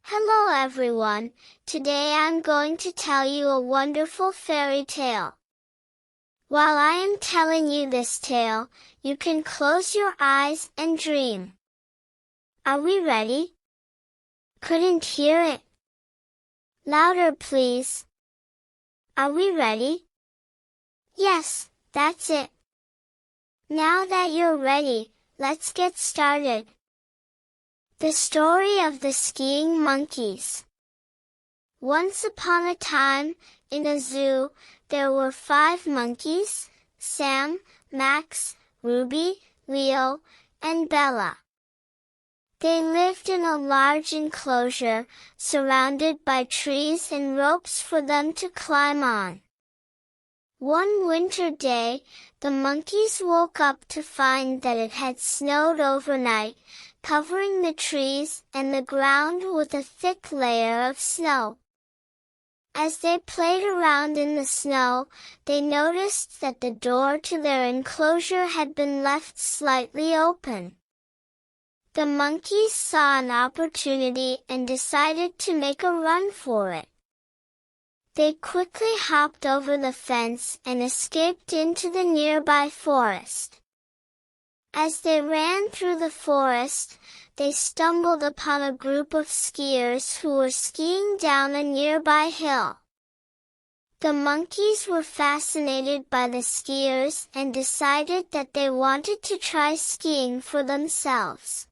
Hello everyone, today I'm going to tell you a wonderful fairy tale. While I am telling you this tale, you can close your eyes and dream. Are we ready? Couldn't hear it. Louder please. Are we ready? Yes, that's it. Now that you're ready, let's get started. The story of the skiing monkeys. Once upon a time, in a zoo, there were 5 monkeys: Sam, Max, Ruby, Leo, and Bella. They lived in a large enclosure, surrounded by trees and ropes for them to climb on. One winter day, the monkeys woke up to find that it had snowed overnight, covering the trees and the ground with a thick layer of snow. As they played around in the snow, they noticed that the door to their enclosure had been left slightly open. The monkeys saw an opportunity and decided to make a run for it. They quickly hopped over the fence and escaped into the nearby forest. As they ran through the forest, they stumbled upon a group of skiers who were skiing down a nearby hill. The monkeys were fascinated by the skiers and decided that they wanted to try skiing for themselves.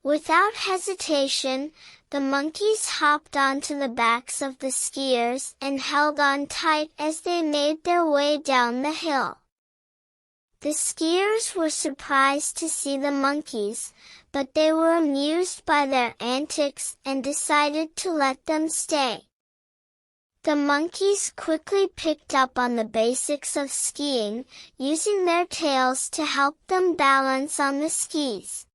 Without hesitation, the monkeys hopped onto the backs of the skiers and held on tight as they made their way down the hill. The skiers were surprised to see the monkeys, but they were amused by their antics and decided to let them stay. The monkeys quickly picked up on the basics of skiing, using their tails to help them balance on the skis.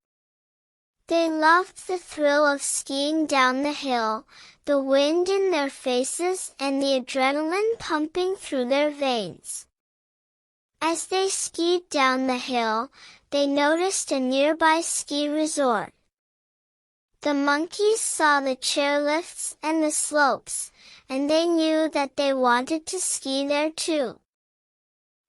They loved the thrill of skiing down the hill, the wind in their faces and the adrenaline pumping through their veins. As they skied down the hill, they noticed a nearby ski resort. The monkeys saw the chairlifts and the slopes, and they knew that they wanted to ski there too.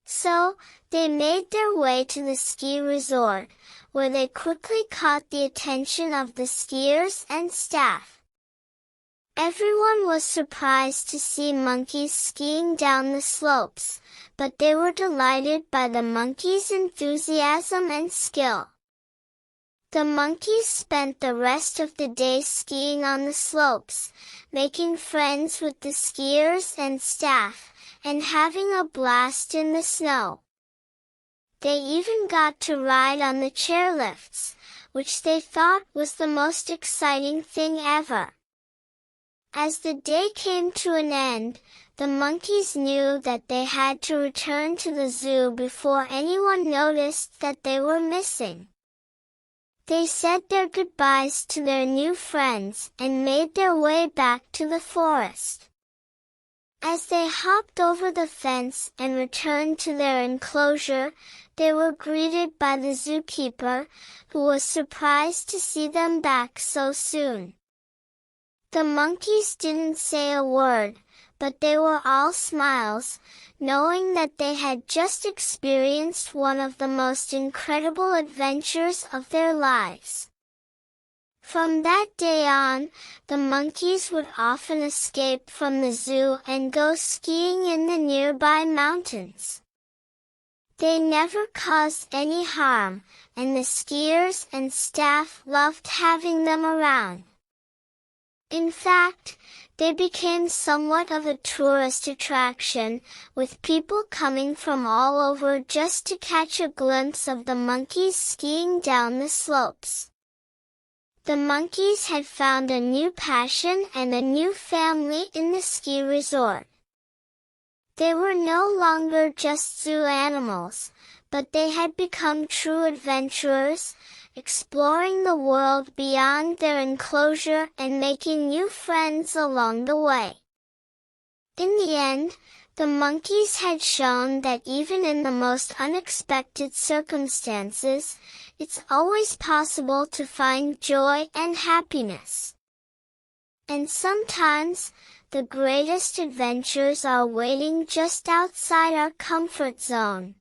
So, they made their way to the ski resort, where they quickly caught the attention of the skiers and staff. Everyone was surprised to see monkeys skiing down the slopes, but they were delighted by the monkeys' enthusiasm and skill. The monkeys spent the rest of the day skiing on the slopes, making friends with the skiers and staff, and having a blast in the snow. They even got to ride on the chairlifts, which they thought was the most exciting thing ever. As the day came to an end, the monkeys knew that they had to return to the zoo before anyone noticed that they were missing. They said their goodbyes to their new friends and made their way back to the forest. As they hopped over the fence and returned to their enclosure, they were greeted by the zookeeper, who was surprised to see them back so soon. The monkeys didn't say a word, but they were all smiles, knowing that they had just experienced one of the most incredible adventures of their lives. From that day on, the monkeys would often escape from the zoo and go skiing in the nearby mountains. They never caused any harm, and the skiers and staff loved having them around. In fact, they became somewhat of a tourist attraction, with people coming from all over just to catch a glimpse of the monkeys skiing down the slopes. The monkeys had found a new passion and a new family in the ski resort. They were no longer just zoo animals, but they had become true adventurers, exploring the world beyond their enclosure and making new friends along the way. In the end, the monkeys had shown that even in the most unexpected circumstances, it's always possible to find joy and happiness. And sometimes, the greatest adventures are waiting just outside our comfort zone.